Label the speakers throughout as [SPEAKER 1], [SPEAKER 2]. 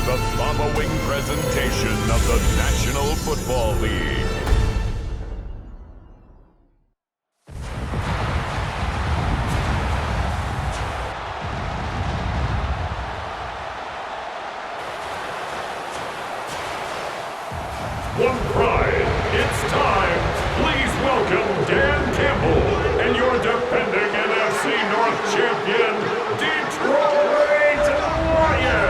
[SPEAKER 1] the following presentation of the National Football League. One pride, it's time. Please welcome Dan Campbell and your defending NFC North champion, Detroit Lions.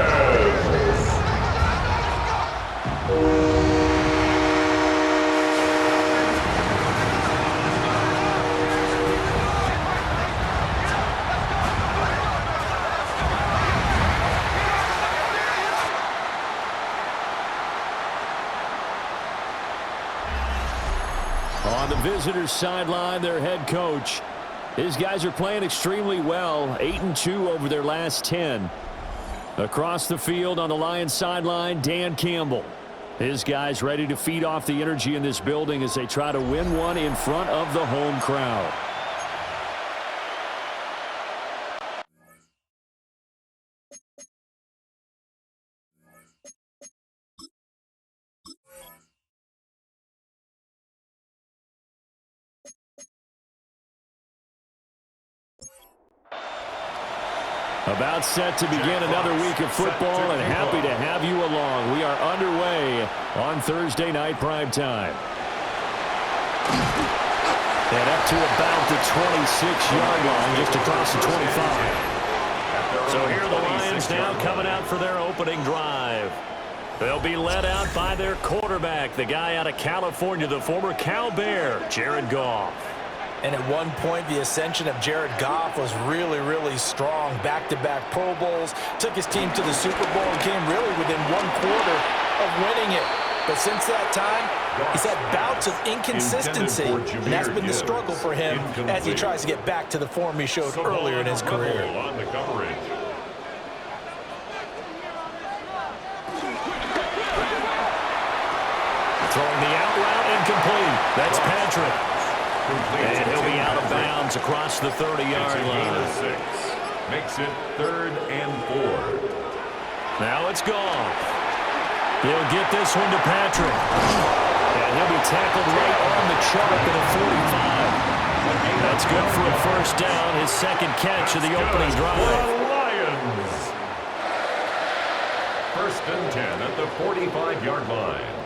[SPEAKER 2] On the visitors' sideline, their head coach. His guys are playing extremely well, 8-2 over their last 10. Across the field on the Lions sideline, Dan Campbell. His guys ready to feed off the energy in this building as they try to win one in front of the home crowd. About set to begin another week of football, and happy to have you along. We are underway on Thursday night primetime. And up to about the 26-yard line, just across the 25. So here are the Lions now coming out for their opening drive. They'll be led out by their quarterback, the guy out of California, the former Cow Bear, Jared Goff.
[SPEAKER 3] And at one point, the ascension of Jared Goff was really, really strong. Back-to-back Pro Bowls, took his team to the Super Bowl and came really within one quarter of winning it. But since that time, he's had bouts of inconsistency, and that's been the struggle for him as he tries to get back to the form he showed earlier in his career.
[SPEAKER 1] On the coverage.
[SPEAKER 2] Throwing the out route incomplete. That's Patrick. And he'll be out of bounds across the 30-yard line.
[SPEAKER 1] Makes it 3rd and 4.
[SPEAKER 2] Now it's Goff. He'll get this one to Patrick. And he'll be tackled right on the chart at the 45. That's good for a first down, his second catch of the opening drive.
[SPEAKER 1] The Lions. 1st and 10 at the 45-yard line.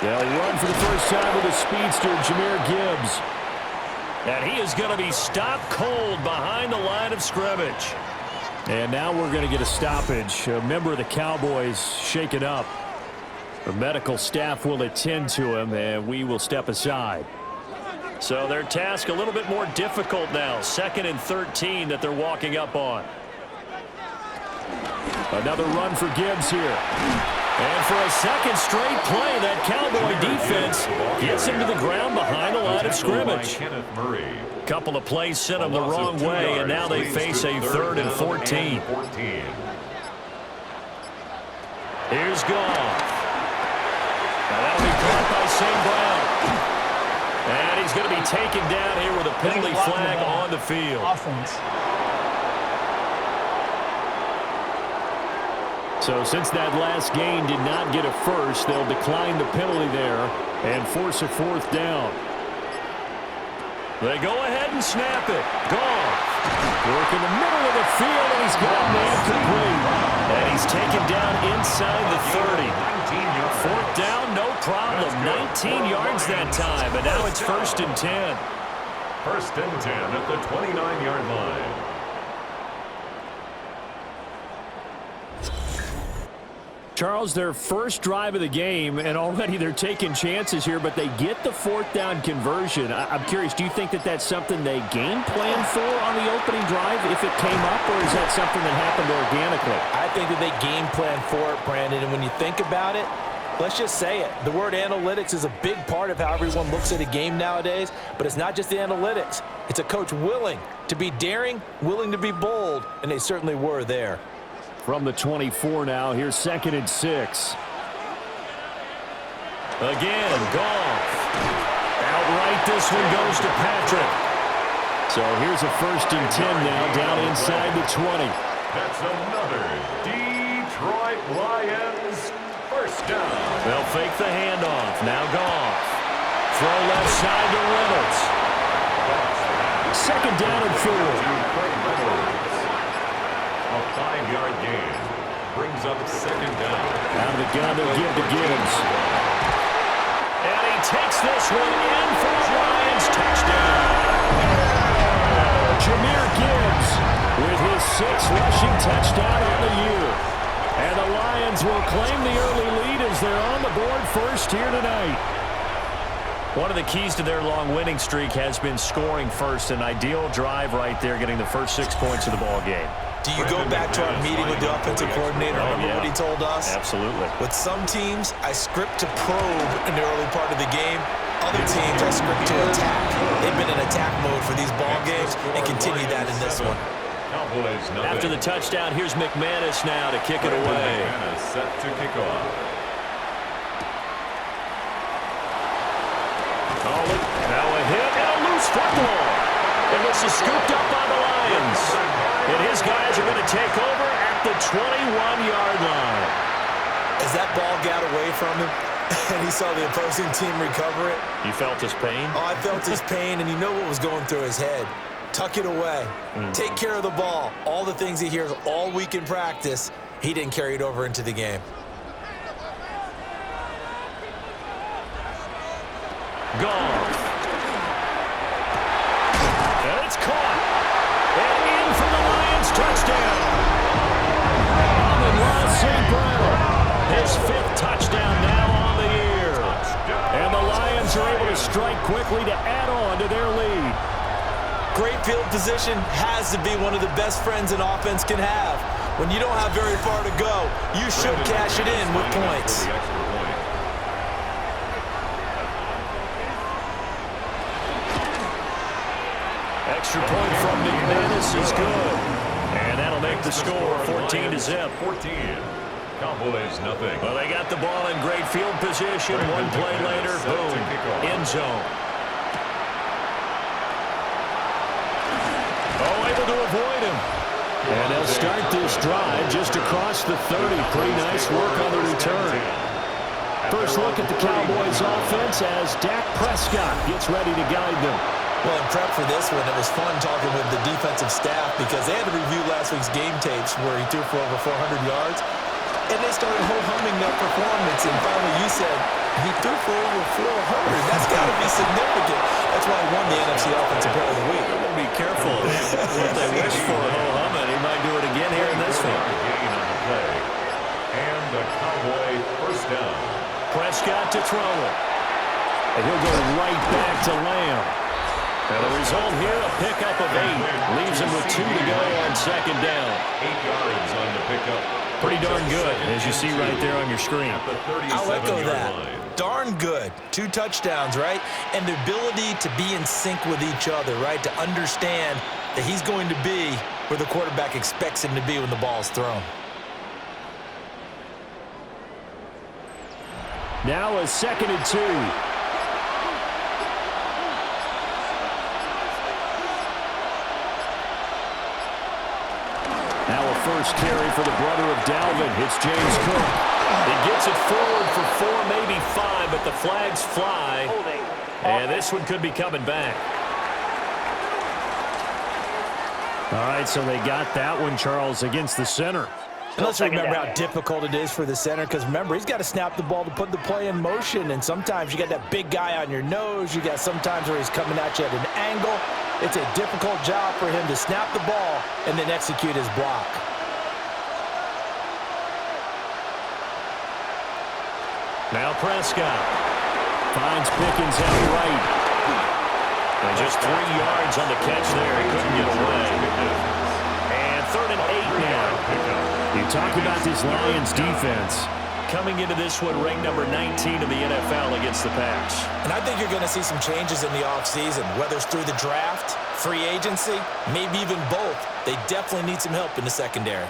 [SPEAKER 2] They'll run for the first time with a speedster, Jahmyr Gibbs. And he is going to be stopped cold behind the line of scrimmage. And now we're going to get a stoppage. A member of the Cowboys shaken up. The medical staff will attend to him, and we will step aside. So their task a little bit more difficult now. 2nd and 13 that they're walking up on. Another run for Gibbs here. And for a second straight play, that Cowboy defense gets him to the ground behind the line of scrimmage. Couple of plays sent him the wrong way, and now they face a 3rd and 14. Here's Goff. Now that'll be caught by St. Brown. And he's going to be taken down here with a penalty flag on the field. So since that last game did not get a first, they'll decline the penalty there and force a 4th down. They go ahead and snap it. Goff. Work in the middle of the field, and he's got a man complete. And he's taken down inside the 30. 4th down, no problem. 19 yards that time, and now it's 1st and 10.
[SPEAKER 1] 1st and 10 at the 29-yard line.
[SPEAKER 2] Charles, their first drive of the game, and already they're taking chances here, but they get the 4th down conversion. I'm curious, do you think that that's something they game plan for on the opening drive if it came up, or is that something that happened organically?
[SPEAKER 3] I think that they game plan for it, Brandon, and when you think about it, Let's just say it. The word analytics is a big part of how everyone looks at a game nowadays, but it's not just the analytics. It's a coach willing to be daring, willing to be bold, and they certainly were there.
[SPEAKER 2] From the 24 now, here's 2nd and 6. Again, Goff. Outright, this one goes to Patrick. So here's a 1st and 10 now, down inside the 20.
[SPEAKER 1] That's another Detroit Lions first down.
[SPEAKER 2] They'll fake the handoff. Now Goff. Throw left side to Reynolds. 2nd down and 4.
[SPEAKER 1] A 5-yard gain brings up 2nd down.
[SPEAKER 2] Out of the gun, they'll give to Gibbs. And he takes this one in for the Lions touchdown. Jahmyr Gibbs with his 6th rushing touchdown on the year. And the Lions will claim the early lead as they're on the board first here tonight. One of the keys to their long winning streak has been scoring first. An ideal drive right there, getting the first 6 points of the ball game.
[SPEAKER 3] Do you go back to our meeting with the offensive coordinator? Remember what he told us?
[SPEAKER 2] Absolutely.
[SPEAKER 3] With some teams, I script to probe in the early part of the game. Other teams, I script to attack. They've been in attack mode for these ball games and continue that in this one.
[SPEAKER 2] After the touchdown, here's McManus now to kick it away.
[SPEAKER 1] McManus set to kick off.
[SPEAKER 2] Now a hit and a loose football. And this is scooped up by the Lions. And his guys are going to take over at the 21-yard line.
[SPEAKER 3] As that ball got away from him and he saw the opposing team recover it.
[SPEAKER 2] You felt his pain?
[SPEAKER 3] Oh, I felt his pain, and you know what was going through his head. Tuck it away. Take care of the ball. All the things he hears all week in practice, he didn't carry it over into the game.
[SPEAKER 2] Goff. And it's caught. And in for the Lions touchdown. Amon-Ra St. Brown. His 5th touchdown now on the year. And the Lions are able to strike quickly to add on to their lead.
[SPEAKER 3] Great field position has to be one of the best friends an offense can have. When you don't have very far to go, you should cash it in with points.
[SPEAKER 2] Extra point from McManus is good. And that'll make the score 14-0.
[SPEAKER 1] 14. Cowboys nothing.
[SPEAKER 2] Well, they got the ball in great field position. One play later, boom, end zone. Oh, able to avoid him. And they'll start this drive just across the 30. Pretty nice work on the return. First look at the Cowboys offense as Dak Prescott gets ready to guide them.
[SPEAKER 3] Well, in prep for this one, it was fun talking with the defensive staff because they had to review last week's game tapes where he threw for over 400 yards. And they started ho-humming that performance. And finally, you said, he threw for over 400. That's got to be significant. That's why he won the NFC Offensive Player of the Week.
[SPEAKER 2] They're going to be careful. If they wish for a ho-humming, he might do it again here in this one.
[SPEAKER 1] And the Cowboy first down.
[SPEAKER 2] Prescott to throw it. And he'll go right back to Lamb. And the result here, a pickup of 8. Leaves him with 2 to go on 2nd down.
[SPEAKER 1] 8 yards on the pickup.
[SPEAKER 2] Pretty darn good, as you see right there on your screen.
[SPEAKER 3] I'll echo that. Darn good. 2 touchdowns, right? And the ability to be in sync with each other, right? To understand that he's going to be where the quarterback expects him to be when the ball's thrown.
[SPEAKER 2] Now a 2nd and 2. Now a first carry for the brother of Dalvin. It's James Cook. He gets it forward for 4, maybe 5, but the flags fly. And this one could be coming back. All right, so they got that one, Charles, against the center.
[SPEAKER 3] And let's remember how difficult it is for the center because, remember, he's got to snap the ball to put the play in motion. And sometimes you got that big guy on your nose. You got sometimes where he's coming at you at an angle. It's a difficult job for him to snap the ball and then execute his block.
[SPEAKER 2] Now Prescott finds Pickens out right. And just 3 yards on the catch there. He couldn't get away. And 3rd and 8 now. You talk about this Lions defense. coming into this one ranked number 19 in the NFL against the pass.
[SPEAKER 3] And I think you're going to see some changes in the offseason, whether it's through the draft, free agency, maybe even both. They definitely need some help in the secondary.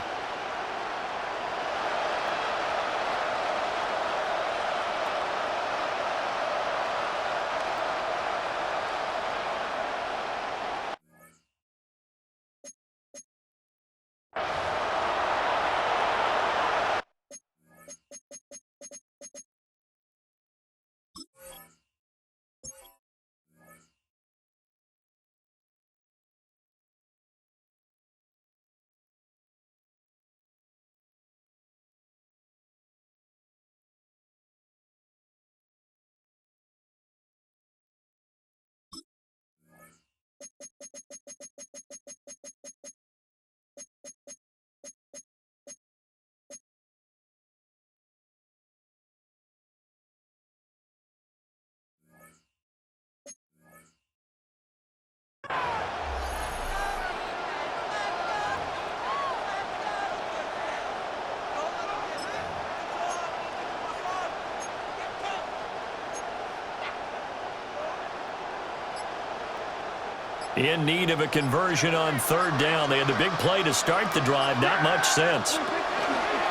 [SPEAKER 2] In need of a conversion on third down. They had the big play to start the drive. Not much sense.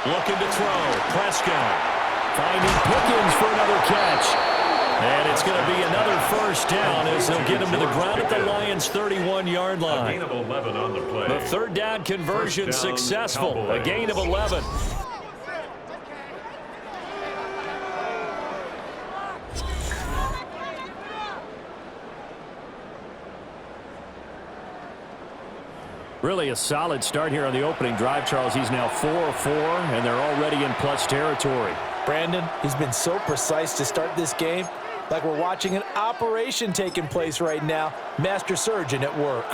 [SPEAKER 2] Looking to throw. Prescott finding Pickens for another catch. And it's going to be another first down as they'll get him to the ground at the Lions' 31-yard line. The third down conversion successful. A gain of 11. Really a solid start here on the opening drive, Charles. He's now 4 of 4, and they're already in plus territory.
[SPEAKER 3] Brandon, he's been so precise to start this game, like we're watching an operation taking place right now. Master surgeon at work.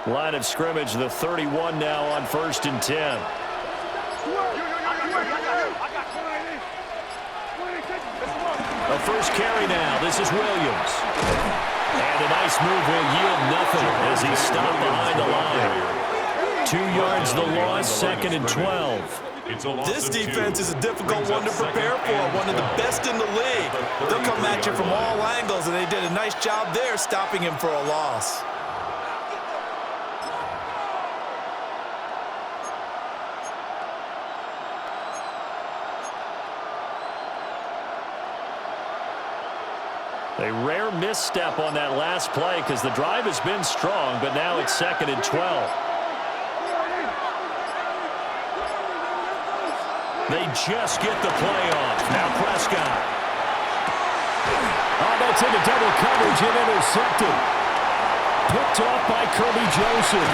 [SPEAKER 2] Line of scrimmage, the 31 now on 1st and 10. A first carry now. This is Williams. And a nice move will yield nothing as he's stopped behind the line. 2 yards the loss, 2nd and 12.
[SPEAKER 3] This defense is a difficult one to prepare for, one of the best in the league. They'll come at you from all angles, and they did a nice job there stopping him for a loss.
[SPEAKER 2] A rare misstep on that last play because the drive has been strong, but now it's 2nd and 12. They just get the play off. Now Prescott. Oh, that's into double coverage and intercepted. Picked off by Kirby Joseph.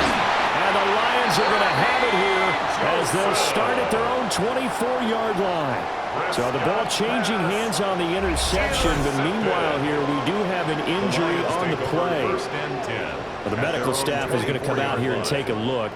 [SPEAKER 2] And the Lions are going to have it here as they'll start at their own 24-yard line. So the ball changing hands on the interception, but meanwhile here we do have an injury on the play. Well, the medical staff is going to come out here and take a look.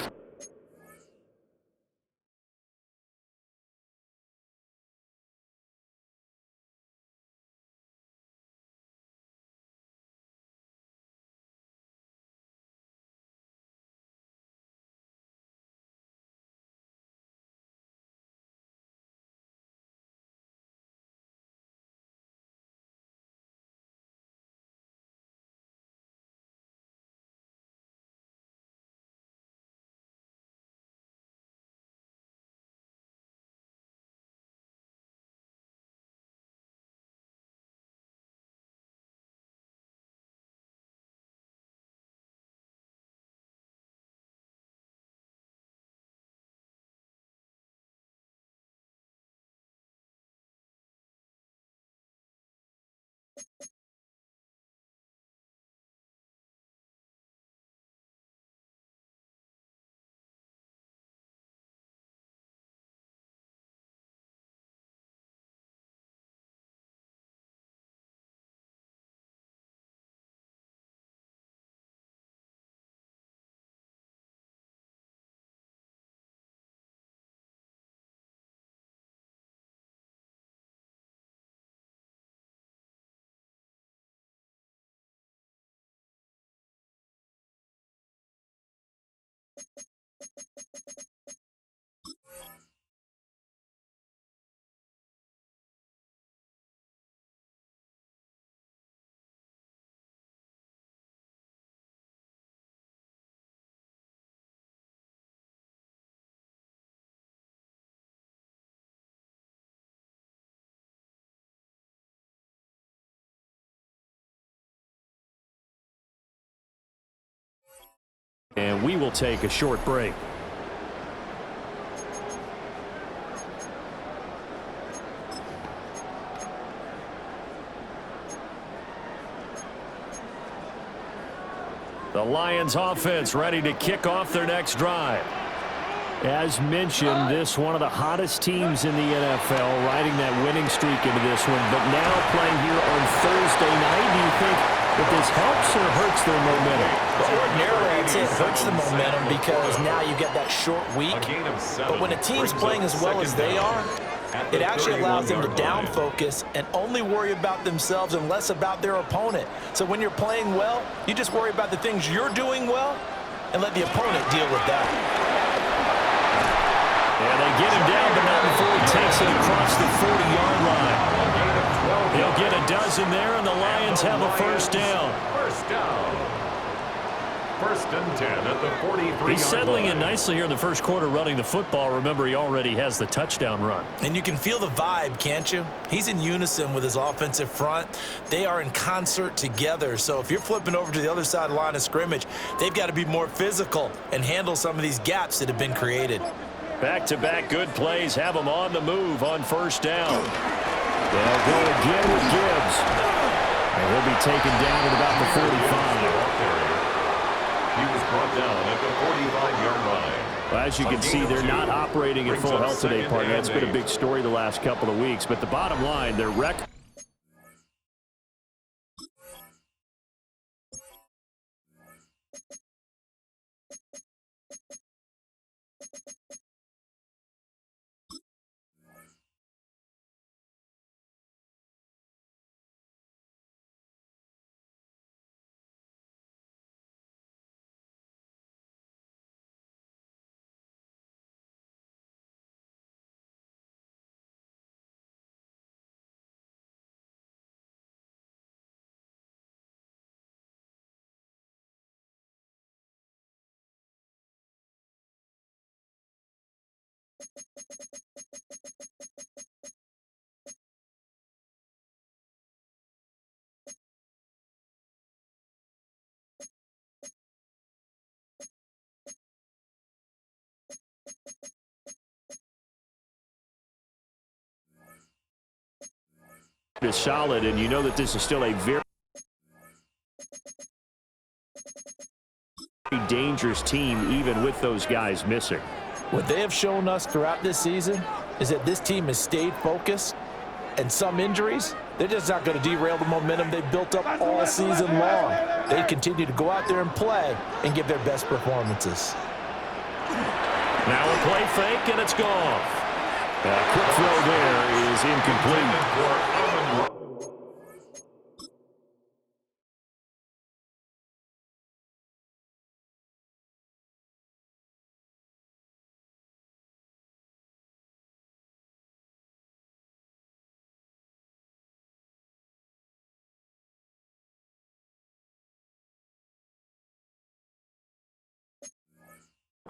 [SPEAKER 2] And we will take a short break. The Lions offense ready to kick off their next drive. As mentioned, this one of the hottest teams in the NFL, riding that winning streak into this one, but now playing here on Thursday night. Do you think that this helps or hurts their momentum?
[SPEAKER 3] Well, ordinarily, I'd say it hurts the momentum because now you get that short week. But when a team's playing as well as they are, it actually allows them to down focus and only worry about themselves and less about their opponent. So when you're playing well, you just worry about the things you're doing well and let the opponent deal with that.
[SPEAKER 2] And they get him down, but not before he takes it across the 40-yard line. He'll get a dozen there, and the Lions have a first down.
[SPEAKER 1] First down. First and 10 at the 43-yard line.
[SPEAKER 2] He's settling in nicely here in the first quarter running the football. Remember, he already has the touchdown run.
[SPEAKER 3] And you can feel the vibe, can't you? He's in unison with his offensive front. They are in concert together. So if you're flipping over to the other side of the line of scrimmage, they've got to be more physical and handle some of these gaps that have been created.
[SPEAKER 2] Back-to-back good plays have him on the move on first down. They'll go again with Gibbs. And he'll be taken down at about the 45.
[SPEAKER 1] He was brought down at the 45-yard line.
[SPEAKER 2] Well, as you can see, they're not operating at full health today, partner. That's been a big story the last couple of weeks. But the bottom line, their record. Is solid, and you know that this is still a very dangerous team, even with those guys missing.
[SPEAKER 3] What they have shown us throughout this season is that this team has stayed focused, and some injuries, they're just not going to derail the momentum they've built up all season long. They continue to go out there and play and give their best performances.
[SPEAKER 2] Now a play fake, and it's gone. A quick throw there is incomplete.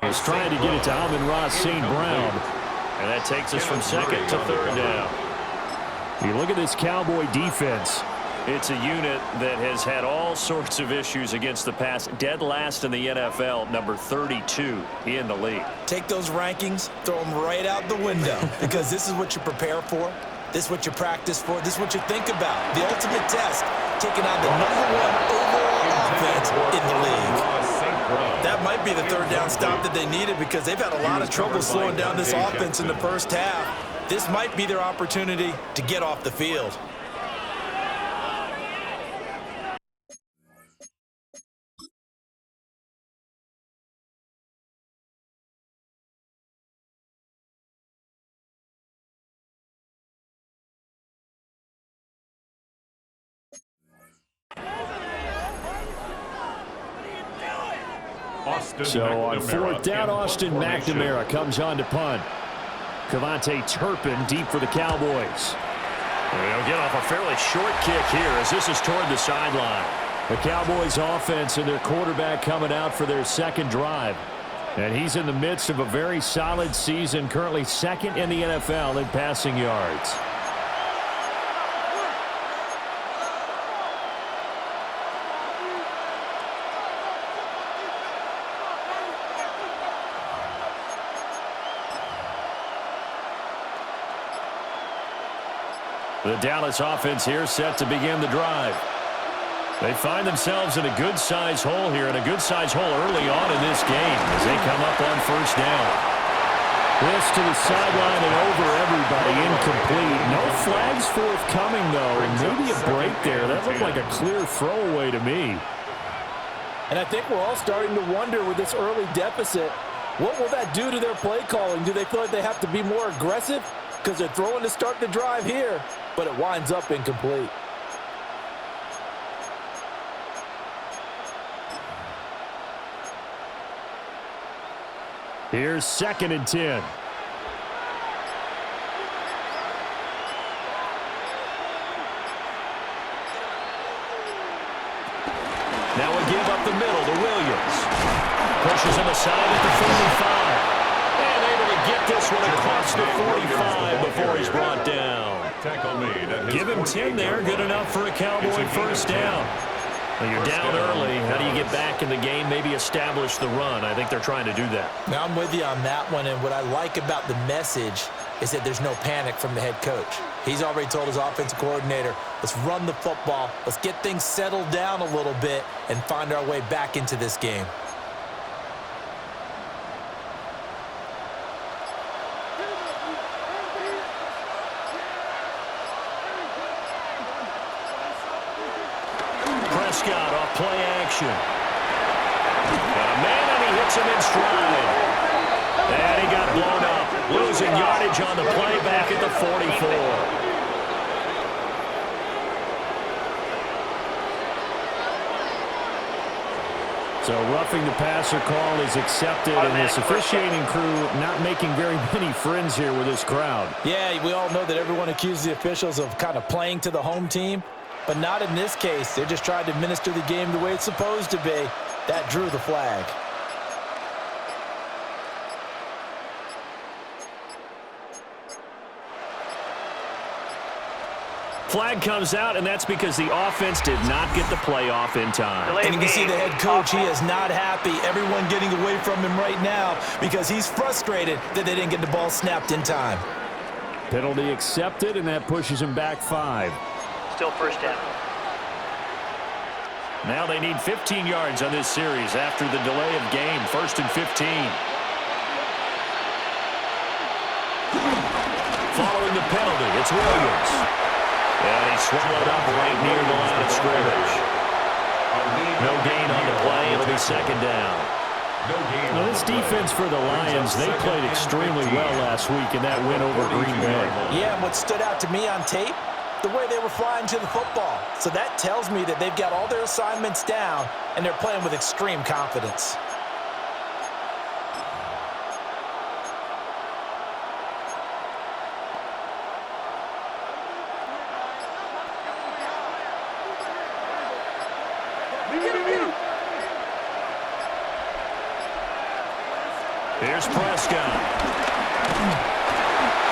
[SPEAKER 2] He's trying to get it to Amon-Ra St. Brown. And that takes us from second to third down. You look at this Cowboy defense. It's a unit that has had all sorts of issues against the pass. Dead last in the NFL, number 32 in the league.
[SPEAKER 3] Take those rankings, throw them right out the window, because this is what you prepare for. This is what you practice for. This is what you think about. The ultimate test, taking on the #1 overall offense in the league. That might be the third down stop that they needed, because they've had a lot of trouble slowing down this offense in the first half. This might be their opportunity to get off the field.
[SPEAKER 2] So on fourth down, Austin McNamara comes on to punt. Cavante Turpin deep for the Cowboys. They'll get off a fairly short kick here as this is toward the sideline. The Cowboys offense and their quarterback coming out for their second drive. And he's in the midst of a very solid season, currently second in the NFL in passing yards. The Dallas offense here set to begin the drive. They find themselves in a good-sized hole here, and a good-sized hole early on in this game as they come up on first down. This to the sideline and over everybody, incomplete. No flags forthcoming, though, and maybe a break there. That looked like a clear throwaway to me.
[SPEAKER 3] And I think we're all starting to wonder with this early deficit, what will that do to their play calling? Do they feel like they have to be more aggressive? Because they're throwing to start the drive here, but it winds up incomplete.
[SPEAKER 2] Here's 2nd and 10. Now we give up the middle to Williams. Pushes him aside at the 45. And able to get this one across the 45 before he's brought down.
[SPEAKER 1] Tackle made.
[SPEAKER 2] Give him 10 there. Good enough for a Cowboy first down. Well, you're down early. How do you get back in the game, maybe establish the run? I think they're trying to do that.
[SPEAKER 3] Now, I'm with you on that one, and what I like about the message is that there's no panic from the head coach. He's already told his offensive coordinator, let's run the football, let's get things settled down a little bit and find our way back into this game.
[SPEAKER 2] Prescott off play action. Got a man, and he hits him in stride. And he got blown up. Losing yardage on the play back at the 44. So roughing the passer call is accepted, and this officiating crew not making very many friends here with this crowd.
[SPEAKER 3] Yeah, we all know that everyone accuses the officials of kind of playing to the home team, but not in this case. They're just trying to administer the game the way it's supposed to be. That drew the flag.
[SPEAKER 2] Flag comes out, and that's because the offense did not get the play off in time.
[SPEAKER 3] And you can see the head coach, he is not happy. Everyone getting away from him right now because he's frustrated that they didn't get the ball snapped in time.
[SPEAKER 2] Penalty accepted, and that pushes him back 5.
[SPEAKER 4] Still first down.
[SPEAKER 2] Now they need 15 yards on this series after the delay of game. 1st and 15. Following the penalty, it's Williams. And he's swallowed up right near the line of scrimmage. No gain on the play. It'll be 2nd down. Now this defense for the Lions, they played extremely well last week in that win over Green Bay.
[SPEAKER 3] Yeah, and what stood out to me on tape, the way they were flying to the football. So that tells me that they've got all their assignments down, and they're playing with extreme confidence.
[SPEAKER 2] Here's Prescott.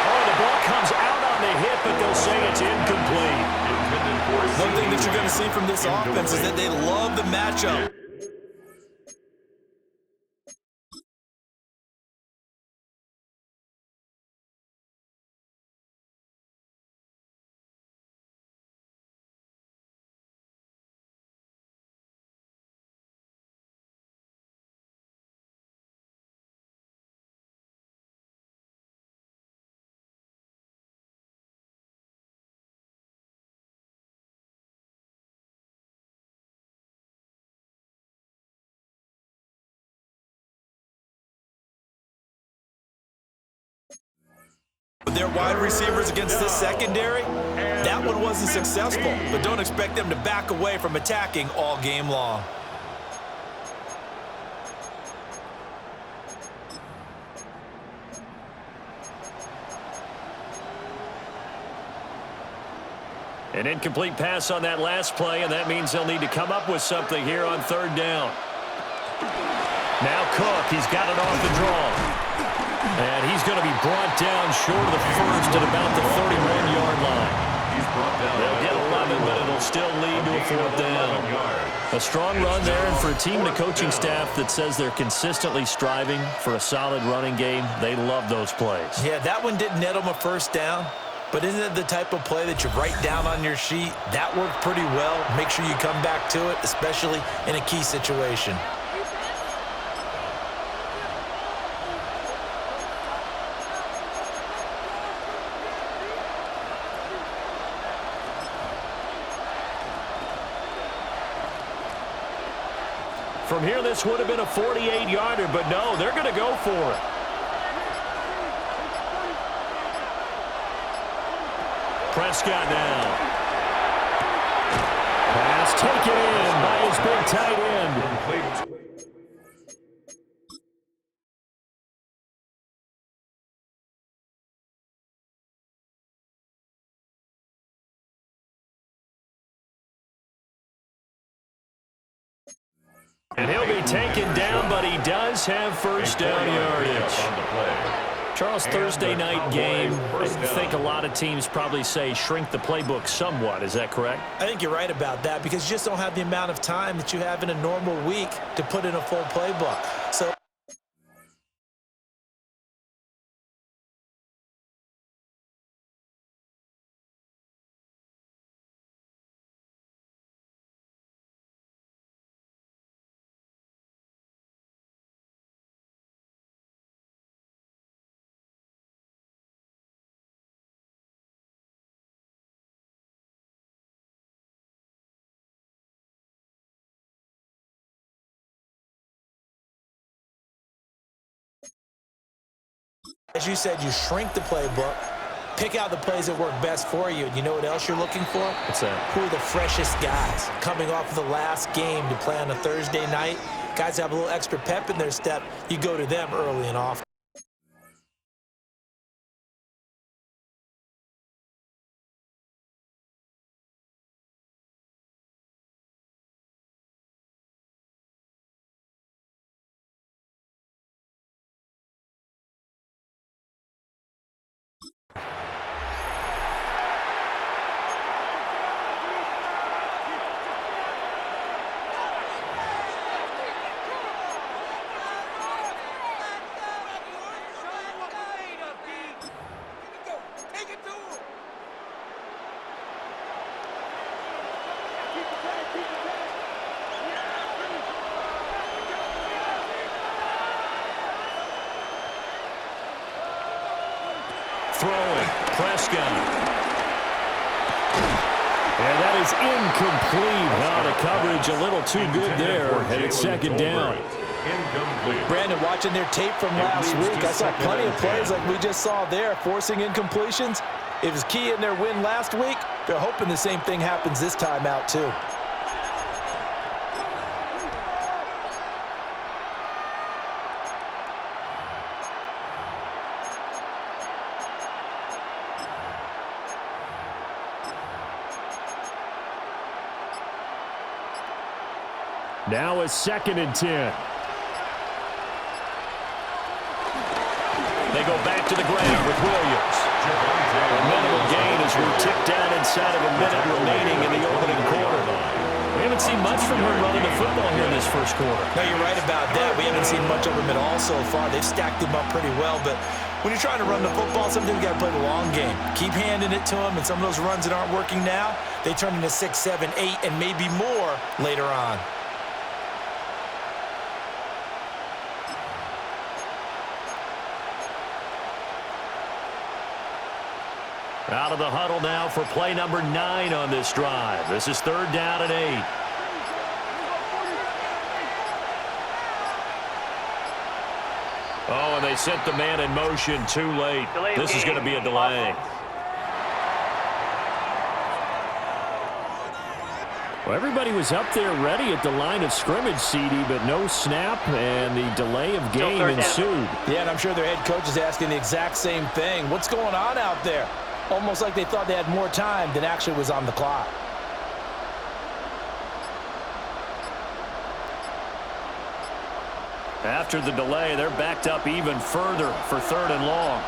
[SPEAKER 2] Oh, the ball comes out on the hit, but they'll say it's incomplete.
[SPEAKER 3] One thing that you're going to see from this offense is that they love the matchup. Their wide receivers against this secondary, that one wasn't successful, but don't expect them to back away from attacking all game long.
[SPEAKER 2] An incomplete pass on that last play, and that means they'll need to come up with something here on 3rd down. Now Cook, he's got it off the draw. And he's going to be brought down short of the first at about the 31-yard line. They'll get 11, but it'll still lead to a 4th down. A strong run there, and for a team and a coaching staff that says they're consistently striving for a solid running game, they love those plays.
[SPEAKER 3] Yeah, that one didn't net them a 1st down, But isn't it the type of play that you write down on your sheet? That worked pretty well. Make sure you come back to it, especially in a key situation.
[SPEAKER 2] From here, this would have been a 48-yarder, but no, they're going to go for it. Prescott now. Pass taken in by his big tight end. And he'll be taken down, but he does have first down yardage. Charles, Thursday night game, I think a lot of teams probably say shrink the playbook somewhat. Is that correct?
[SPEAKER 3] I think you're right about that because you just don't have the amount of time that you have in a normal week to put in a full playbook. So as you said, you shrink the playbook, pick out the plays that work best for you. And you know what else you're looking for?
[SPEAKER 2] What's that?
[SPEAKER 3] Who are the freshest guys coming off of the last game to play on a Thursday night? Guys have a little extra pep in their step. You go to them early and often.
[SPEAKER 2] Throwing, Prescott. And that is incomplete. Now the coverage a little too good there, and it's second down.
[SPEAKER 3] Brandon, watching their tape from last week, I saw plenty of plays like we just saw there, forcing incompletions. It was key in their win last week. They're hoping the same thing happens this time out, too.
[SPEAKER 2] Now it's 2nd and 10. They go back to the ground with Williams. A minimal gain as we're ticked down inside of a minute remaining in the opening quarter. We haven't seen much from him running the football here in this first quarter.
[SPEAKER 3] No, you're right about that. We haven't seen much of him at all so far. They've stacked him up pretty well, but when you're trying to run the football, sometimes you got to play the long game. Keep handing it to him, and some of those runs that aren't working now, they turn into 6, 7, 8, and maybe more later on.
[SPEAKER 2] Out of the huddle now for play number 9 on this drive. This is 3rd down and 8. Oh, and they sent the man in motion too late. This is going to be a delay. Well, everybody was up there ready at the line of scrimmage, CD, but no snap, and the delay of game ensued.
[SPEAKER 3] Yeah, and I'm sure their head coach is asking the exact same thing. What's going on out there? Almost like they thought they had more time than actually was on the clock.
[SPEAKER 2] After the delay, they're backed up even further for 3rd and long.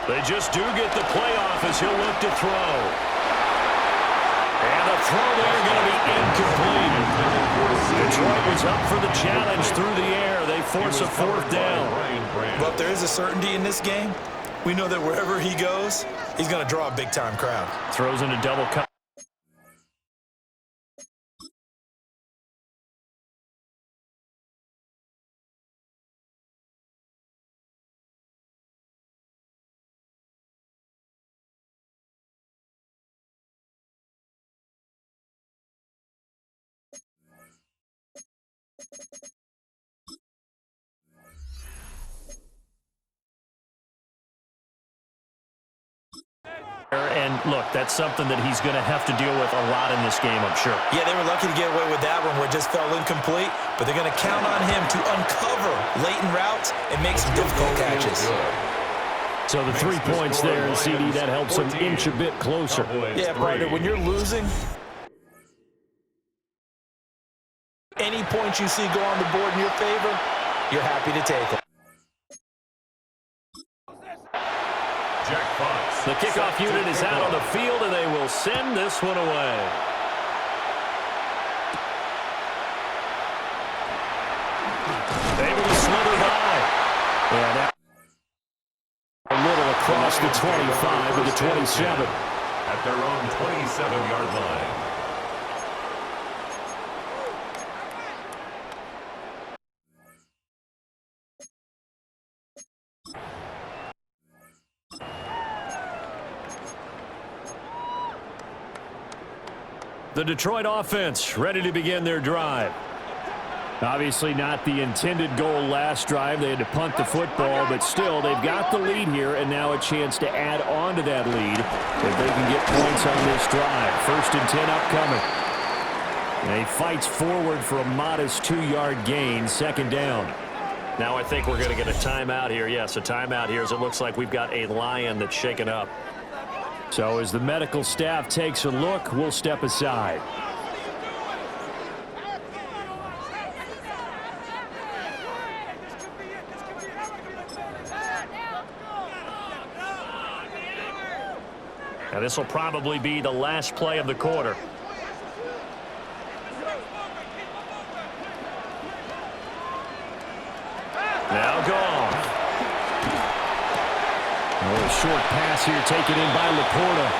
[SPEAKER 2] They just do get the playoff as he'll look to throw. And the throw there going to be incomplete. Detroit was up for the challenge through the air. They force a 4th down.
[SPEAKER 3] Well, if there is a certainty in this game, We know that wherever he goes, he's going to draw a big-time crowd.
[SPEAKER 2] Throws in a double cut. And look, that's something that he's going to have to deal with a lot in this game, I'm sure.
[SPEAKER 3] Yeah, they were lucky to get away with that one where it just fell incomplete, but they're going to count on him to uncover latent routes and make some difficult catches.
[SPEAKER 2] So the 3 points there, CD, that helps him inch a bit closer.
[SPEAKER 3] Yeah, partner, when you're losing, any points you see go on the board in your favor, you're happy to take them.
[SPEAKER 2] The kickoff unit is out on the field, and they will send this one away. Able to slither by. And a little across the 25 to the 27.
[SPEAKER 1] At their own 27-yard line.
[SPEAKER 2] The Detroit offense ready to begin their drive. Obviously not the intended goal last drive. They had to punt the football, but still they've got the lead here, and now a chance to add on to that lead if they can get points on this drive. 1st and 10 upcoming. And he fights forward for a modest 2-yard gain, 2nd down. Now I think we're going to get a timeout here. Yes, a timeout here as it looks like we've got a lion that's shaken up. So as the medical staff takes a look, we'll step aside. Now this will probably be the last play of the quarter. Now gone. A short pass here taken in by Laporta.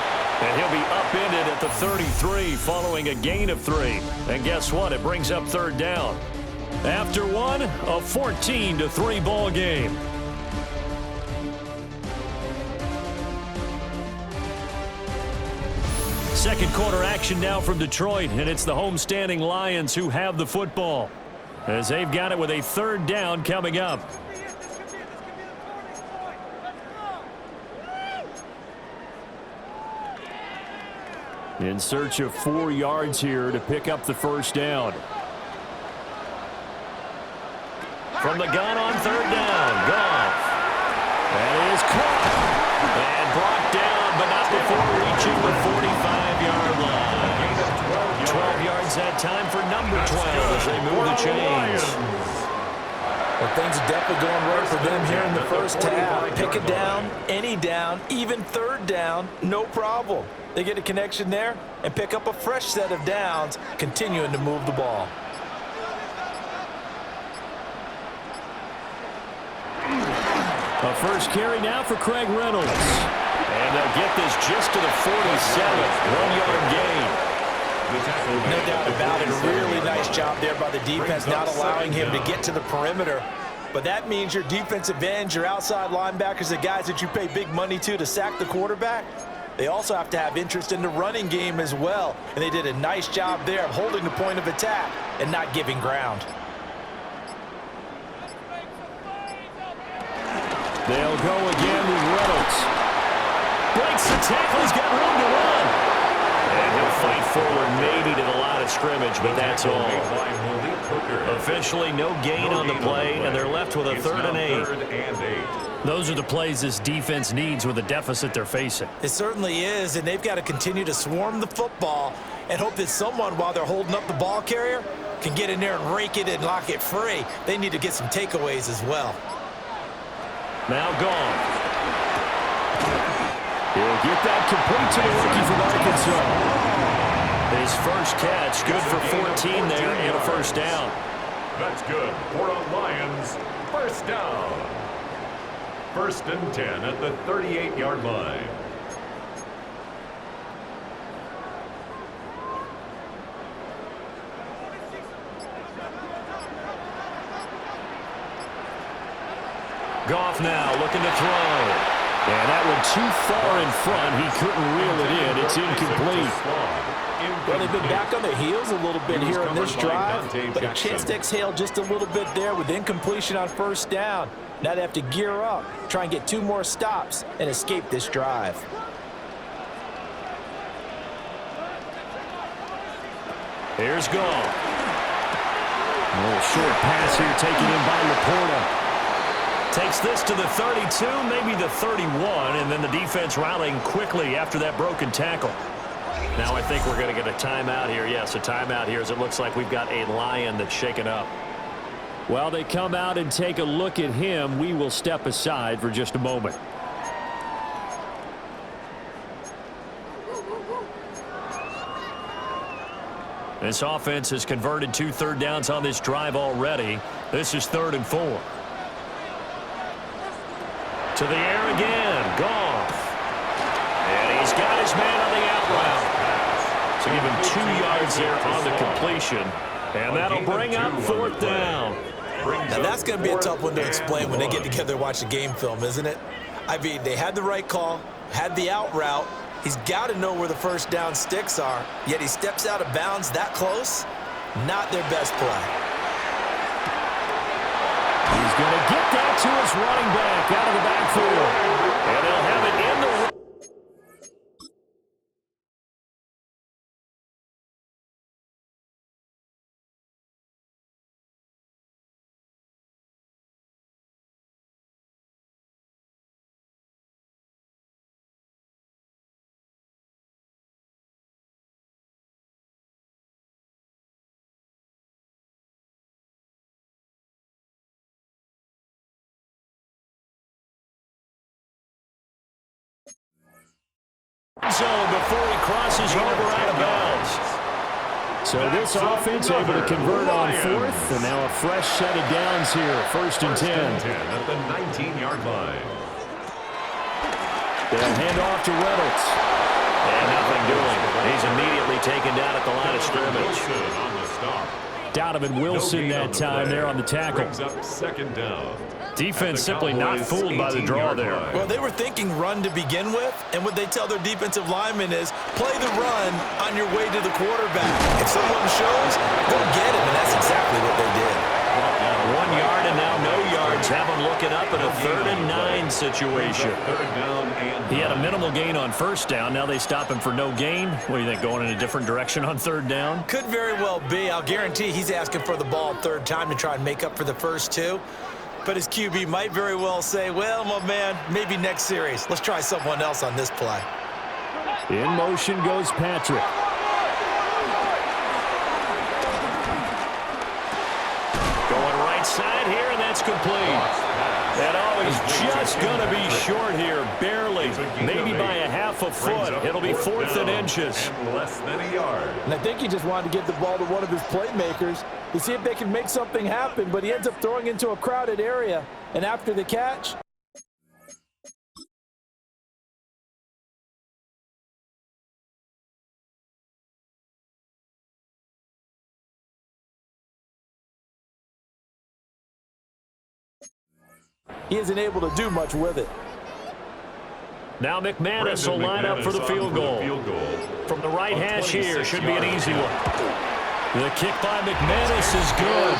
[SPEAKER 2] And he'll be upended at the 33 following a gain of 3. And guess what? It brings up 3rd down. After one, a 14-3 ball game. Second quarter action now from Detroit, and it's the homestanding Lions who have the football as they've got it with a 3rd down coming up. In search of 4 yards here to pick up the 1st down. From the gun on 3rd down, Goff. That is caught and brought down, but not before reaching the 45-yard line. 12 yards that time for number 12 as they move the chains.
[SPEAKER 3] Well, things are definitely going right for them here in the first half. Pick it down, any down, even 3rd down, no problem. They get a connection there and pick up a fresh set of downs, continuing to move the ball.
[SPEAKER 2] A first carry now for Craig Reynolds. And they'll get this just to the 47, 1-yard gain.
[SPEAKER 3] No doubt about it. A really nice job there by the defense, not allowing him to get to the perimeter. But that means your defensive ends, your outside linebackers, the guys that you pay big money to sack the quarterback, they also have to have interest in the running game as well. And they did a nice job there of holding the point of attack and not giving ground.
[SPEAKER 2] They'll go again with Reynolds. Breaks the tackle. He's got room to run. And he'll fight forward maybe to the line of scrimmage, but that's all. Officially no gain on the play, and they're left with a 3rd and 8. Those are the plays this defense needs with the deficit they're facing.
[SPEAKER 3] It certainly is, and they've got to continue to swarm the football and hope that someone, while they're holding up the ball carrier, can get in there and rake it and lock it free. They need to get some takeaways as well.
[SPEAKER 2] Now gone. He'll get that complete to the rookie from Arkansas. His first catch, good for 14 there and a 1st down.
[SPEAKER 1] That's good for a Lions 1st down. First and 10 at the 38-yard line.
[SPEAKER 2] Goff now looking to throw. And that one too far in front. He couldn't reel it in. It's incomplete.
[SPEAKER 3] Well, they've been back on their heels a little bit here on this drive, but a chance to exhale just a little bit there with incompletion on first down. Now they have to gear up, try and get 2 more stops, and escape this drive.
[SPEAKER 2] Here's Goff. A little short pass here taken in by Laporta. Takes this to the 32, maybe the 31, and then the defense rallying quickly after that broken tackle. Now I think we're going to get a timeout here. Yes, a timeout here as it looks like we've got a Lion that's shaken up. While they come out and take a look at him, we will step aside for just a moment. This offense has converted 2 third downs on this drive already. This is 3rd and 4. To the air again, Goff. And he's got his man on the out route. So give him 2 yards there on the completion. And that'll bring up 4th down.
[SPEAKER 3] Now that's going to be a tough one to explain when they get together and watch a game film, isn't it? I mean, they had the right call, had the out route. He's got to know where the first down sticks are, yet he steps out of bounds that close. Not their best play.
[SPEAKER 2] He's going to get that to his running back out of the backfield. And they'll have it in the... zone before he crosses over out of bounds. So this offense able to convert on 4th, and now a fresh set of downs here. 1st and 10.
[SPEAKER 1] At the 19-yard line.
[SPEAKER 2] They'll hand off to Reynolds. And nothing doing. He's immediately taken down at the line of scrimmage. Donovan Wilson that time there on the tackle.
[SPEAKER 1] Brings up 2nd down.
[SPEAKER 2] Defense simply not fooled by the draw there.
[SPEAKER 3] Well, they were thinking run to begin with, and what they tell their defensive linemen is play the run on your way to the quarterback. If someone shows, go get him, and that's exactly what they did.
[SPEAKER 2] 1 yard and now no yards. Have him looking up in a 3rd and 9 situation. He had a minimal gain on 1st down. Now they stop him for no gain. What do you think, going in a different direction on 3rd down?
[SPEAKER 3] Could very well be. I'll guarantee he's asking for the ball 3rd time to try and make up for the first 2. But his QB might very well say, well, my man, maybe next series. Let's try someone else on this play.
[SPEAKER 2] In motion goes Patrick. Going right side here, and that's complete. And he's just going to be short here, barely, maybe by a half a foot. It'll be 4th and inches.
[SPEAKER 1] And less than a yard.
[SPEAKER 4] And I think he just wanted to get the ball to one of his playmakers to see if they can make something happen, but he ends up throwing into a crowded area. And after the catch, he isn't able to do much with it.
[SPEAKER 2] Now McManus will line up for the field goal. From the right hash here, should be an easy one. The kick by McManus is good.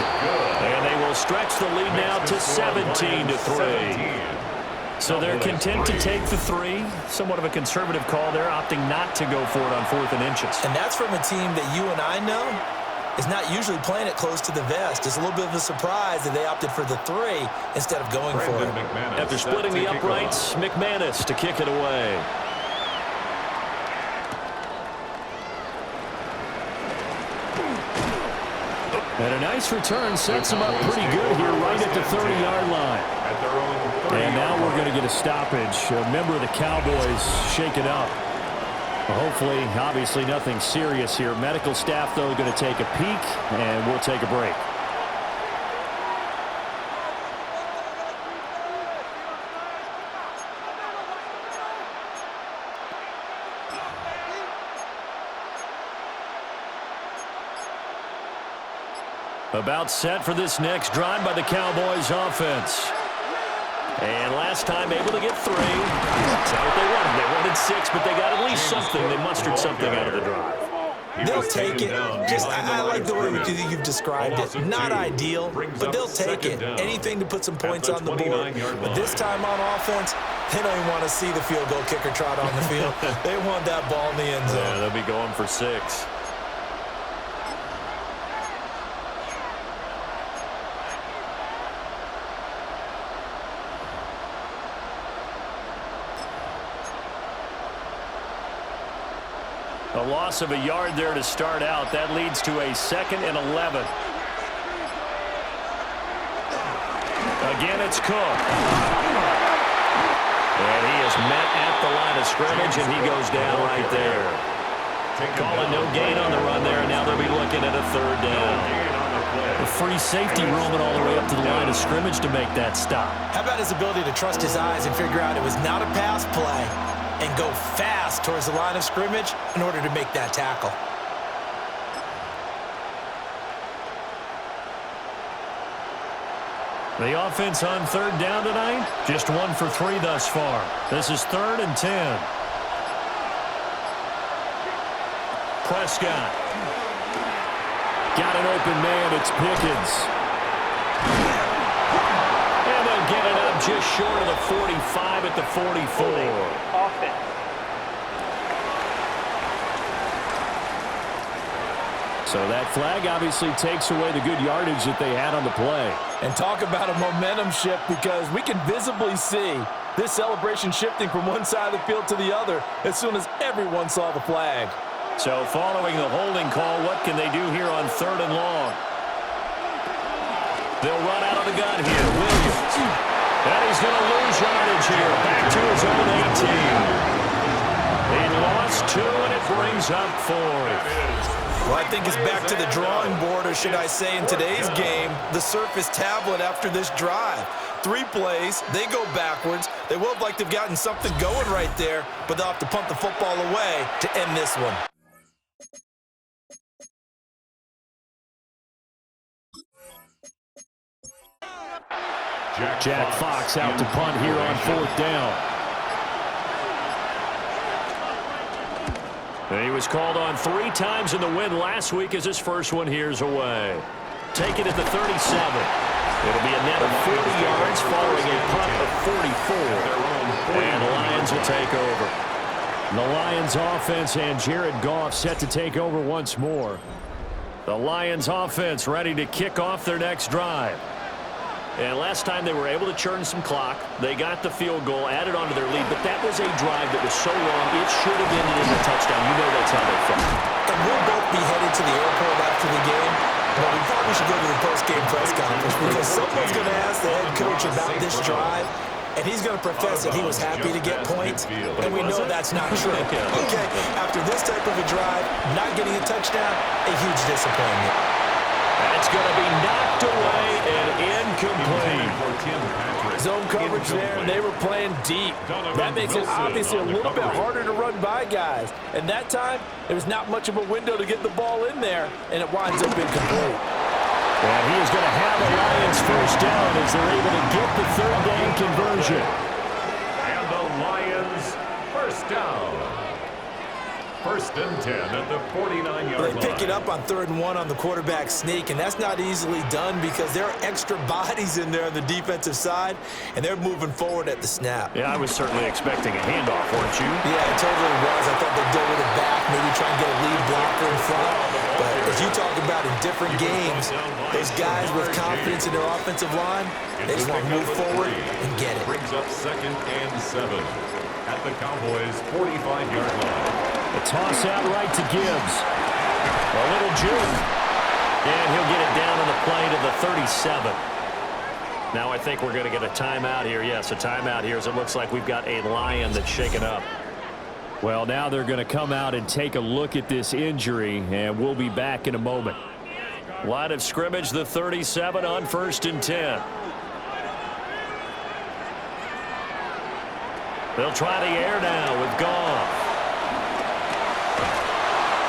[SPEAKER 2] And they will stretch the lead now to 17-3. So they're content to take the 3. Somewhat of a conservative call there, opting not to go for it on 4th and inches.
[SPEAKER 3] And that's from a team that you and I know is not usually playing it close to the vest. It's a little bit of a surprise that they opted for the 3 instead of going for it.
[SPEAKER 2] After splitting the uprights, McManus to kick it away. And a nice return sets him up pretty good here right at the 30-yard line. And now we're going to get a stoppage. A member of the Cowboys shaken up. Hopefully, obviously nothing serious here. Medical staff, though, going to take a peek, and we'll take a break. About set for this next drive by the Cowboys offense. And last time able to get 3. That's not what they wanted. They wanted 6, but they got at least something. They mustered something out of the drive.
[SPEAKER 3] They'll take it. I like the way you've described it. Not ideal, but they'll take it. Anything to put some points on the board. But this time on offense, they don't even want to see the field goal kicker trot on the field. They want that ball in the end zone.
[SPEAKER 2] Yeah, they'll be going for 6. A loss of a yard there to start out. That leads to a 2nd and 11. Again, it's Cook. And he is met at the line of scrimmage, and he goes down right there. Calling no gain on the run there, and now they'll be looking at a 3rd down. A free safety roaming all the way up to the line of scrimmage to make that stop.
[SPEAKER 3] How about his ability to trust his eyes and figure out it was not a pass play and go fast towards the line of scrimmage in order to make that tackle.
[SPEAKER 2] The offense on 3rd down tonight, just 1 for 3 thus far. This is 3rd and 10. Prescott. Got an open man, it's Pickens. And they'll get it up just short of the 45 at the 44.
[SPEAKER 5] Offense.
[SPEAKER 2] So that flag obviously takes away the good yardage that they had on the play.
[SPEAKER 4] And talk about a momentum shift, because we can visibly see this celebration shifting from one side of the field to the other as soon as everyone saw the flag.
[SPEAKER 2] So following the holding call, what can they do here on 3rd and long? They'll run out of the gun here. Williams. And he's going to lose yardage here. Back to his own 18. He lost 2, and it brings up 4th.
[SPEAKER 3] Well, I think it's back to the drawing board, or should I say in today's game, the Surface tablet after this drive. 3 plays, they go backwards. They will look like they've gotten something going right there, but they'll have to punt the football away to end this one.
[SPEAKER 2] Jack Fox out to punt here on 4th down. And he was called on 3 times in the win last week, as his first one here's away. Taken at the 37. It'll be a net of 40 yards following a punt of 44. And the Lions will take over. The Lions offense and Jared Goff set to take over once more. The Lions offense ready to kick off their next drive. And last time they were able to churn some clock. They got the field goal, added on to their lead, but that was a drive that was so long, it should have ended in a touchdown. You know that's how they felt.
[SPEAKER 3] And we'll both be headed to the airport after the game, but we probably should go to the post-game press conference, because someone's going to ask the head coach about this drive, and he's going to profess that he was happy to get points, and we know that's not true. Okay, after this type of a drive, not getting a touchdown, a huge disappointment.
[SPEAKER 2] That's going to be knocked away and incomplete.
[SPEAKER 4] Zone coverage there, and they were playing deep. That makes it obviously a little bit harder to run by guys. And that time, there was not much of a window to get the ball in there, and it winds up incomplete.
[SPEAKER 2] And he is going to have the Lions first down as they're able to get the 3rd down conversion.
[SPEAKER 1] And the Lions first down. 1st and 10 at the 49-yard line.
[SPEAKER 3] They pick it up on 3rd and 1 on the quarterback sneak, and that's not easily done because there are extra bodies in there on the defensive side, and they're moving forward at the snap.
[SPEAKER 2] Yeah, I was certainly expecting a handoff, weren't you?
[SPEAKER 3] Yeah, it totally was. I thought they'd go with it back, maybe try and get a lead blocker in front. But as you talk about in different games, those guys with confidence in their offensive line, they just want to move forward and get it.
[SPEAKER 1] Brings up 2nd and 7 at the Cowboys' 45-yard line.
[SPEAKER 2] A toss out right to Gibbs. A little juke. And he'll get it down on the play to the 37. Now I think we're going to get a timeout here. Yes, a timeout here as it looks like we've got a Lion that's shaken up. Well, now they're going to come out and take a look at this injury, and we'll be back in a moment. Line of scrimmage, the 37 on 1st and 10. They'll try the air now with Goff.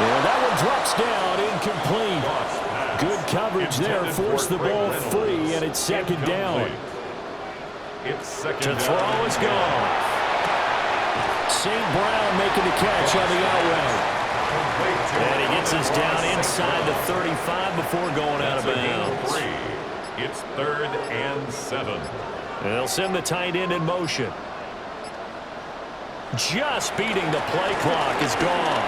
[SPEAKER 2] And that one drops down, incomplete. Good coverage there. Forced the ball free, and it's second down.
[SPEAKER 1] It's second
[SPEAKER 2] To
[SPEAKER 1] down.
[SPEAKER 2] throw is gone. St. Brown making the catch on the out route. And he gets us down inside the 35 before going out of bounds.
[SPEAKER 1] It's 3rd and 7.
[SPEAKER 2] They'll send the tight end in motion. Just beating the play clock is gone.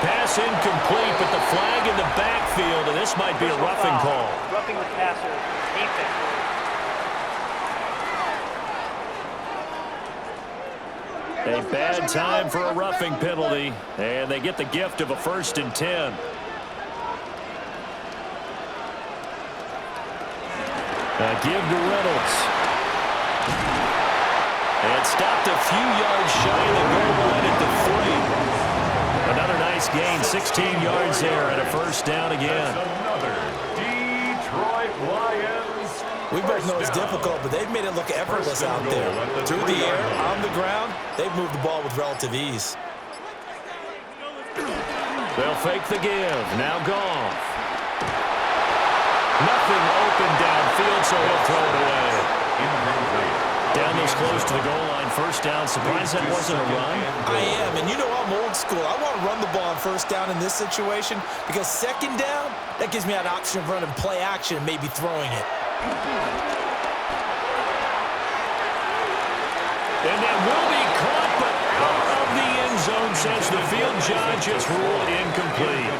[SPEAKER 2] Pass incomplete, but the flag in the backfield, and this might be a roughing call.
[SPEAKER 5] Roughing the passer. Defense.
[SPEAKER 2] A bad time for a roughing penalty, and they get the gift of a 1st and 10. Give to Reynolds. And stopped a few yards shy of the goal line at the 3. Another nice gain, 16 yards there, and a 1st down again.
[SPEAKER 1] Another Detroit Lions.
[SPEAKER 3] We both know it's difficult, but they've made it look effortless out there. Through the air, on the ground, they've moved the ball with relative ease.
[SPEAKER 2] They'll fake the give. Now Goff. Nothing open downfield, so he'll throw it away. Down this close to the goal line, 1st down. Surprised that wasn't a run?
[SPEAKER 3] I am, and you know I'm old school. I want to run the ball on 1st down in this situation because 2nd down, that gives me that option of running play action and maybe throwing it.
[SPEAKER 2] And that will be caught, but out of the end zone, says the field judge has ruled incomplete.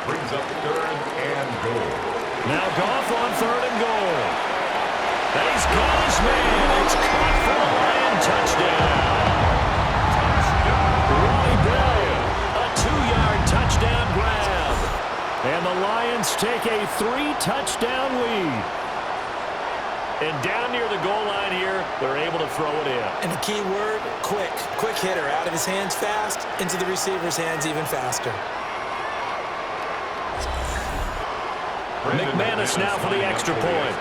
[SPEAKER 1] Brings up 3rd and goal.
[SPEAKER 2] Now Goff on 3rd and goal. And he's got his man. It's caught for a Lion touchdown. Ronnie Bell, a 2-yard touchdown grab. And the Lions take a 3-touchdown lead. And down near the goal line here, they're able to throw it in.
[SPEAKER 3] And the key word, quick. Quick hitter, out of his hands fast, into the receiver's hands even faster.
[SPEAKER 2] McManus now for the extra point.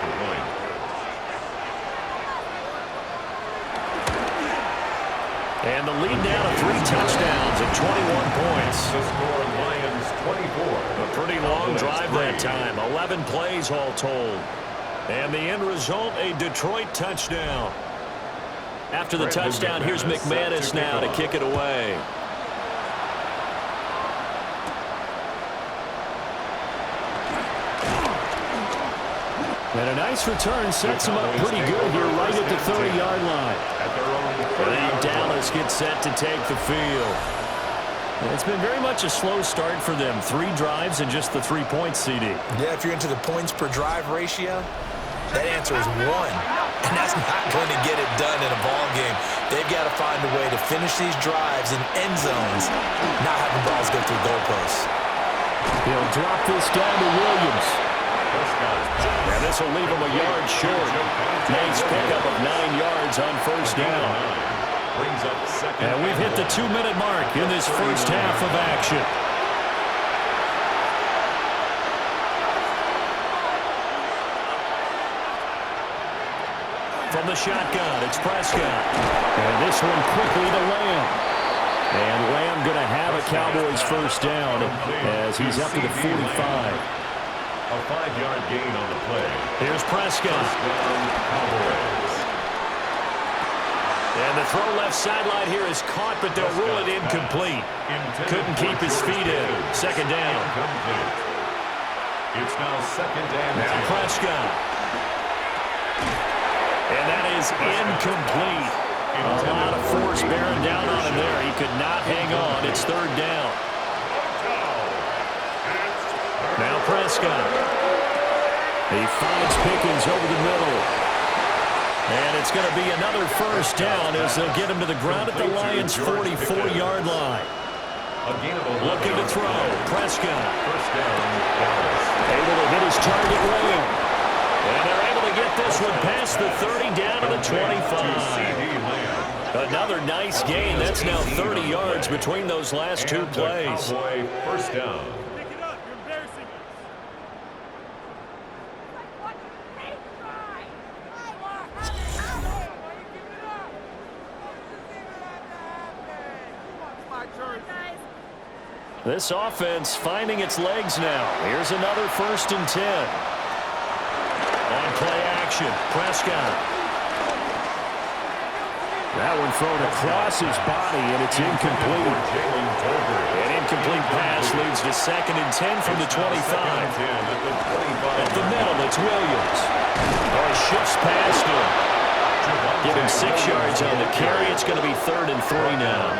[SPEAKER 2] And the lead now to 3 touchdowns and 21 points.
[SPEAKER 1] The score, Lions 24.
[SPEAKER 2] A pretty long drive that time. 11 plays all told. And the end result, a Detroit touchdown. After the touchdown, here's McManus now to kick it away. And a nice return sets him up pretty good here right at the 30-yard line. And now Dallas gets set to take the field. And it's been very much a slow start for them. 3 drives and just the 3 points, CD.
[SPEAKER 3] Yeah, if you're into the points per drive ratio, that answer is 1. And that's not going to get it done in a ball game. They've got to find a way to finish these drives in end zones, not having balls go through goalposts.
[SPEAKER 2] He'll drop this down to Williams. And this will leave him a yard short. Nice pickup of 9 yards on 1st down. And we've hit the 2-minute mark in this first half of action. From the shotgun, it's Prescott. And this one quickly to Lamb. And Lamb going to have a Cowboys 1st down as he's up to the 45.
[SPEAKER 1] A 5-yard gain on the play.
[SPEAKER 2] Here's Prescott.
[SPEAKER 1] Cowboys.
[SPEAKER 2] And the throw left sideline here is caught, but they'll rule it incomplete. Couldn't keep his feet in. 2nd down.
[SPEAKER 1] It's now 2nd and 10.
[SPEAKER 2] Now Prescott. And that is incomplete. A lot of force bearing down on him there. He could not hang on. It's 3rd down. Now Prescott. He finds Pickens over the middle. And it's going to be another 1st down as they'll get him to the ground at the Lions' 44-yard line. Looking to throw. Prescott.
[SPEAKER 1] 1st down, Dallas.
[SPEAKER 2] Able to hit his target Lamb. And they're able to get this one past the 30 down to the 25. Another nice gain. That's now 30 yards between those last 2 plays.
[SPEAKER 1] Cowboy 1st down.
[SPEAKER 2] This offense finding its legs now. Here's another 1st and 10. On play action, Prescott. That one thrown across his body, and it's incomplete. An incomplete pass leads to 2nd and 10 from the 25. At the middle, it's Williams. Oh, he shifts past him. Give him 6 yards on the carry. It's going to be 3rd and 3 now.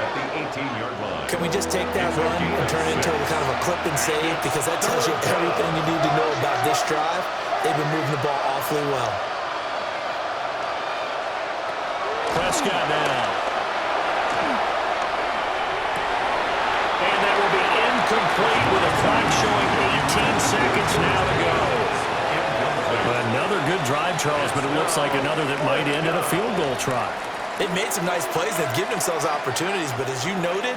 [SPEAKER 3] Can we just take that run and turn it into kind of a clip and save? Because that tells you everything you need to know about this drive. They've been moving the ball awfully well.
[SPEAKER 2] Prescott now. And that will be incomplete with a clock showing 18 seconds now to go. Another good drive, Charles, but it looks like another that might end in a field goal try.
[SPEAKER 3] They've made some nice plays. They've given themselves opportunities, but as you noted,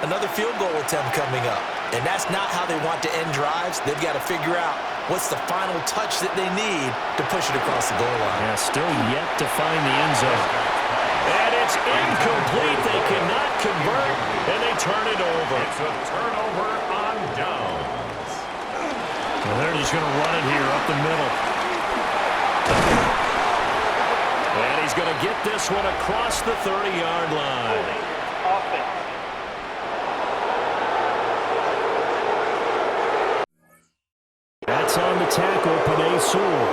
[SPEAKER 3] another field goal attempt coming up. And that's not how they want to end drives. They've got to figure out what's the final touch that they need to push it across the goal line.
[SPEAKER 2] Yeah, still yet to find the end zone. And it's incomplete. They cannot convert, and they turn it over.
[SPEAKER 1] It's a turnover on downs.
[SPEAKER 2] Well, they're just going to run it here up the middle. And he's going to get this one across the 30-yard line.
[SPEAKER 5] Offense.
[SPEAKER 2] That's on the tackle, Panay Sewell.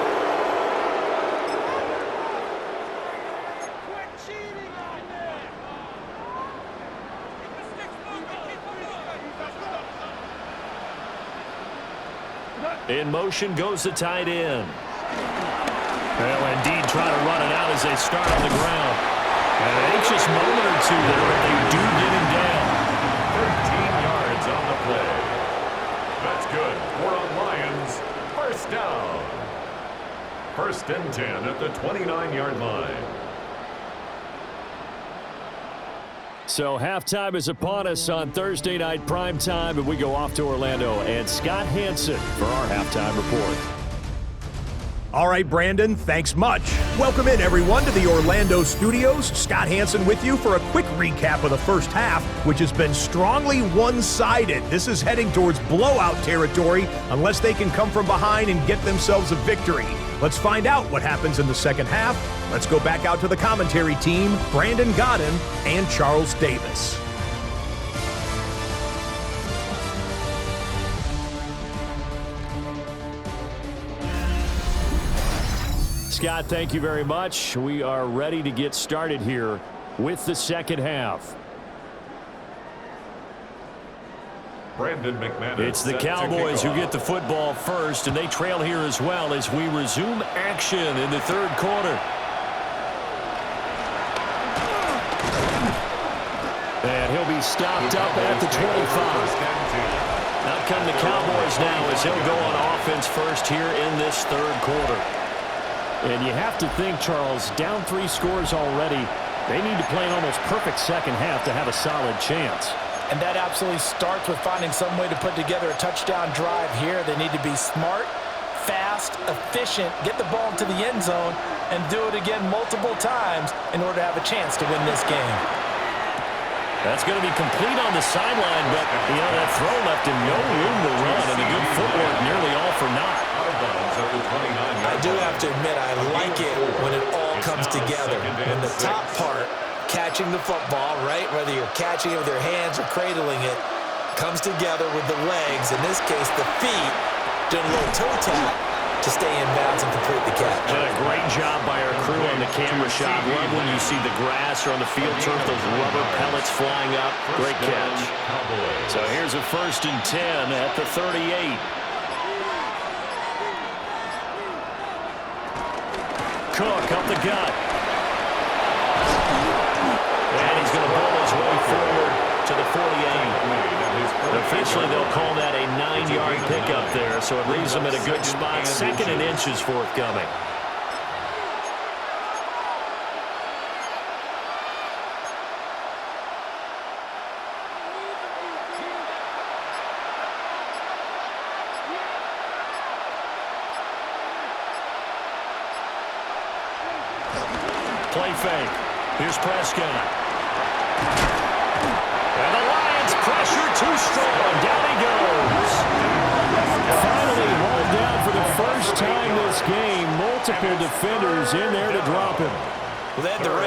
[SPEAKER 2] In motion goes the tight end. Well, indeed, try to run it out as they start on the ground. An anxious moment or two there, but they do get him down.
[SPEAKER 1] 13 yards on the play. That's good for the Lions. 1st down. 1st and 10 at the 29-yard line.
[SPEAKER 2] So halftime is upon us on Thursday night primetime, and we go off to Orlando. And Scott Hansen for our halftime report.
[SPEAKER 6] All right, Brandon, thanks much. Welcome in, everyone, to the Orlando studios. Scott Hansen with you for a quick recap of the first half, which has been strongly one-sided. This is heading towards blowout territory unless they can come from behind and get themselves a victory. Let's find out what happens in the second half. Let's go back out to the commentary team, Brandon Godden and Charles Davis.
[SPEAKER 2] Scott, thank you very much. We are ready to get started here with the second half.
[SPEAKER 1] Brandon McManus.
[SPEAKER 2] It's the Cowboys who get the football first, and they trail here as well as we resume action in the third quarter. And he'll be stopped up at the 25. Out come the Cowboys now as he'll go on offense first here in this third quarter. And you have to think, Charles, down 3 scores already. They need to play an almost perfect second half to have a solid chance.
[SPEAKER 3] And that absolutely starts with finding some way to put together a touchdown drive here. They need to be smart, fast, efficient, get the ball into the end zone, and do it again multiple times in order to have a chance to win this game.
[SPEAKER 2] That's going to be complete on the sideline, but, you know, that throw left him no room to run, and the good footwork nearly all for naught.
[SPEAKER 3] I do have to admit, I like it when it all comes together. When the top part, catching the football, right, whether you're catching it with your hands or cradling it, comes together with the legs, in this case the feet, doing a little toe tap to stay in bounds and complete the catch.
[SPEAKER 2] And a great job by our crew on the camera shot. Love when you see the grass or on the field turf, those rubber pellets flying up. Great catch. So here's a 1st and 10 at the 38. Cook up the gut. And he's going to ball his way forward to the 48. Officially, they'll call that a 9-yard pickup there, so it leaves them in a good spot. 2nd and inches forthcoming. Play fake. Here's Prescott. And the Lions pressure too strong. this game. Multiple defenders in there to drop him.
[SPEAKER 3] Well, they had the right